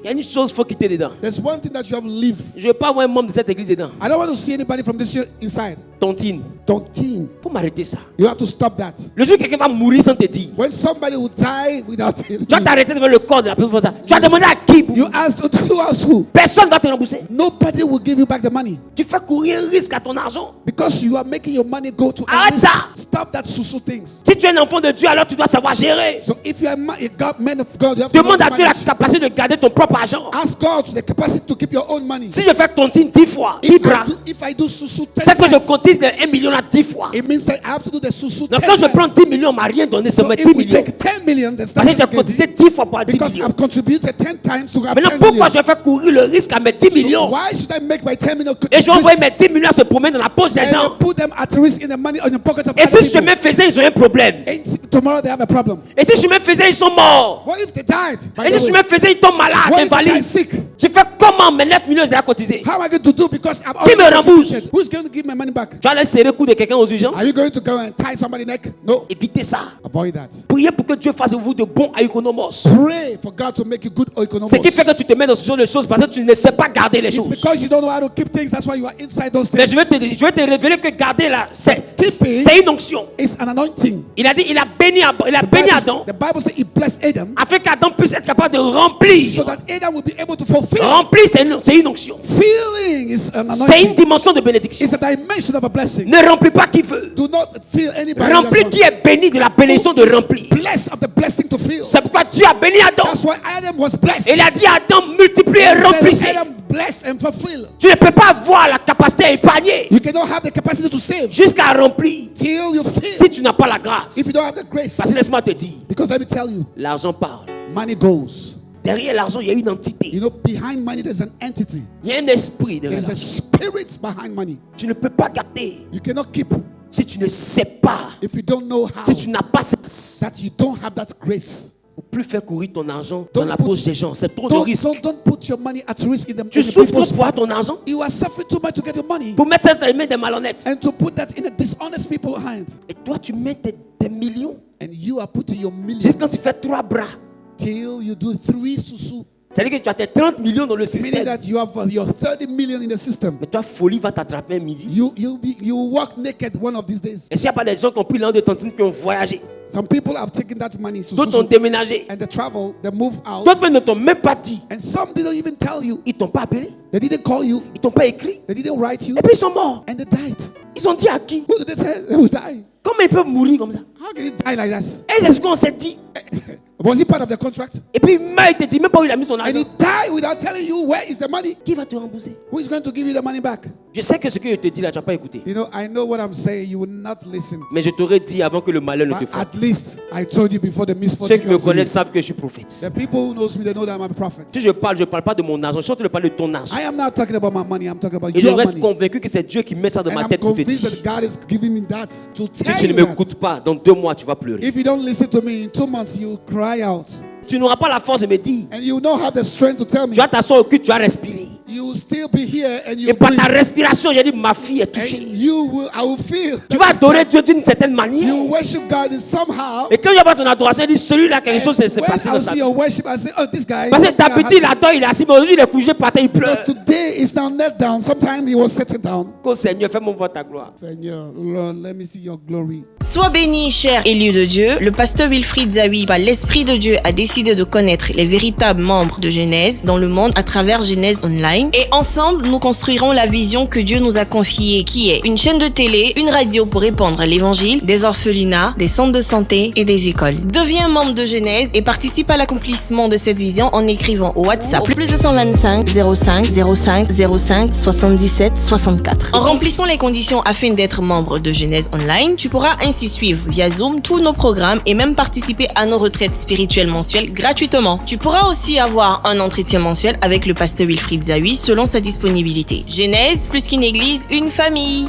Il y a une chose qu'il faut quitter dedans. There's one thing that you have to leave. Je ne veux pas voir un membre de cette église dedans. I don't want to see anybody from this church inside. Tontine. Tontine. Faut m'arrêter ça. You have to stop that. Le jour où quelqu'un va mourir sans te dire. When somebody will die without telling Tu vas you, t'arrêter devant le corps de la personne pour ça. Tu vas demander à qui pour... you ask who else who? Personne ne va te rembourser. Nobody will give you back the money Tu fais courir un risque à ton argent. because you are making your money go to. Arrête ça. Stop that susu things. Si tu es un enfant de Dieu, alors tu dois savoir gérer. So if you are a man of God, you have to know Demande how à to Dieu la manage. capacité de garder ton propre argent. Ask God the capacity to keep your own money. Si je fais tontine 10 fois, 10 bras, If I do susu 10 c'est que je times, cotise les 1 million à 10 fois. it means that I have to do the susu 10 Donc quand je times. prends 10 millions, on m'a rien donné, So seulement if 10 we millions. take 10 million, that's Parce que j'ai not cotisé 10 fois pour 10 because millions. I've contributed 10 times to have Maintenant, 10 pourquoi million. je fais courir le risque à mes 10 So millions? why should I make my 10 million Et je vais envoyer mes 10 millions à se promener dans la poche des gens. and put them at risk in the money on the pocket of Et other si je people? me faisais, ils ont un problème. And tomorrow they have a problem. Et si je me faisais, ils sont morts. What if they died? By Et the si je way? me faisais, ils tombent malades, What if they die invalides. sick? Je fais comment mes 9 millions, je les ai cotisés? How am I going to do because I've Qui me already rembourse? contributed? Who's going to give my money back? Tu vas aller serrer le cou de quelqu'un aux urgences? Are you going to go and tie somebody's neck? No. Évitez ça. Avoid that. Priez pour que Dieu fasse de vous de bons économos. Pray for God to make you good economics. Ce qui fait que tu te mets dans ce genre de choses parce que tu ne sais pas garder les It's choses. because you don't know how to keep things. That's why you are inside those Mais things. je vais te révéler que garder là, c'est Keeping une onction. is an anointing. Il a dit, il a béni Adam The Bible says he blessed Adam afin qu'Adam puisse être capable de remplir. so that Adam will be able to fulfill. Remplir, c'est une onction. Feeling is an C'est une anointing. dimension de bénédiction. It's a dimension of a blessing. Ne remplis pas qui veut. Do not feel anybody. Remplis qui est béni de la bénédiction de remplir. Blessed of the blessing to feel. C'est pourquoi Dieu a béni Adam. That's why Adam was blessed. Et il a dit à Adam, multiplie et He said, remplissez. Adam blessed and fulfill. Tu ne peux pas avoir la capacité à épargner You cannot have the capacity to save jusqu'à remplir till you si feel. tu n'as pas la grâce. If you don't have the grace, Parce que laisse-moi te dire, because let me tell you, l'argent parle. money goes. Derrière l'argent, il y a une entité. You know, behind money there's an entity. Il y a un esprit There derrière is a l'argent. spirit behind money. Tu ne peux pas garder You cannot keep si tu ne sais pas, if you don't know how. si tu n'as pas ça. That you don't have that grace. Pour plus faire courir ton argent dans Don't la put- poche des gens. C'est trop de risques. Don't put your money at risk in the Tu in the souffres trop people's- pour avoir ton argent. You are suffering too much to get your money Pour mettre ça dans les mains des malhonnêtes. and to put that in a dishonest people's hand. Et toi, tu mets des millions. And you are putting your millions Jusqu'à tu fais 3 bras. till you do 3 susu. C'est-à-dire que tu as tes 30 millions dans le Meaning système. that you have your 30 million in the system. Mais toi, folie va t'attraper un midi. You will walk naked one of these days. Et s'il n'y a pas des gens qui ont pris l'argent de tantine qui ont voyagé, Some people have taken that money d'autres ont susu, déménagé, and they travel, they move out, d'autres même ne t'ont même pas dit. and some didn't even tell you. Ils t'ont pas appelé, They didn't call you. ils t'ont pas écrit. They didn't write you, Et puis ils sont morts. and they died. Ils ont dit à qui? Who did they say they would die? Comment ils peuvent mourir comme ça? How can you die like that? Et c'est ce qu'on s'est dit. Was he part of the contract? Et puis il meurt, il te dit même pas où il a mis son And argent. he died without telling you where is the money. Qui va te rembourser? Who is going to give you the money back? Je sais que ce que je te dis là, tu n'as pas écouté. You know, I know what I'm saying. You will not listen. Mais je t'aurais dit avant que le malheur ne te But frappe. at least I told you before the Ceux misfortune qui me comes to you. connaissent savent que je suis prophète. The people who knows me, they know that I'm a prophet. Si je parle pas de mon argent. Je suis en train de parler de ton argent. I am not talking about my money. I'm talking about Et je your reste money. convaincu que c'est Dieu qui met ça dans And ma I'm tête pour te convinced dire. that God is giving me that to Si tell tu ne you that. m'écoutes pas, dans 2 mois, tu vas pleurer. If you don't listen to me, in 2 months you cry out. Tu n'auras pas la force de me dire. And you will not have the strength to tell me. Tu vas t'asseoir au cul, tu vas respirer. You will still be here and you Et par ta breathe. respiration, j'ai dit, ma fille est And touchée. I will feel. Tu vas adorer Dieu d'une certaine manière. You worship God in somehow. Et quand il va ton adoration, il dit, celui-là, quelque chose s'est When passé dans I sa see vie. your worship, I say, oh, this guy. Parce que d'habitude, il adore, il est assis, mais aujourd'hui, il est couché par terre, il pleure. Because today is now knelt down. Sometimes he was sitting down. Qu'au Seigneur, fais-moi voir ta gloire. Seigneur, Lord, let me see your glory. Sois béni, cher élu de Dieu. Le pasteur Wilfried Zawi, par l'Esprit de Dieu, a décidé de connaître les véritables membres de Genèse dans le monde à travers Genèse Online. Et ensemble, nous construirons la vision que Dieu nous a confiée, qui est une chaîne de télé, une radio pour répandre l'évangile, des orphelinats, des centres de santé et des écoles. Deviens membre de Genèse et participe à l'accomplissement de cette vision en écrivant au WhatsApp au plus 225 05 05 05 77 64. En remplissant les conditions afin d'être membre de Genèse Online, tu pourras ainsi suivre via Zoom tous nos programmes et même participer à nos retraites spirituelles mensuelles gratuitement. Tu pourras aussi avoir un entretien mensuel avec le pasteur Wilfried Zawi selon sa disponibilité. Genèse, plus qu'une église, une famille.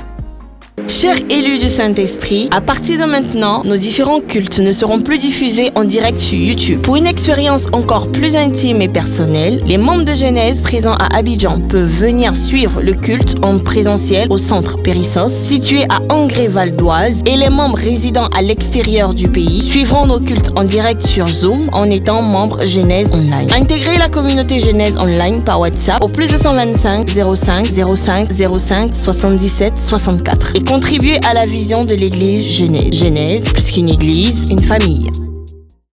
Chers élus du Saint-Esprit, à partir de maintenant, nos différents cultes ne seront plus diffusés en direct sur YouTube. Pour une expérience encore plus intime et personnelle, les membres de Genèse présents à Abidjan peuvent venir suivre le culte en présentiel au centre Périssos, situé à Angré-Val d'Oise, et les membres résidant à l'extérieur du pays suivront nos cultes en direct sur Zoom en étant membres Genèse Online. Intégrez la communauté Genèse Online par WhatsApp au plus 225 05 05 05 77 64 et contribuer à la vision de l'église Genèse. Genèse, plus qu'une église, une famille.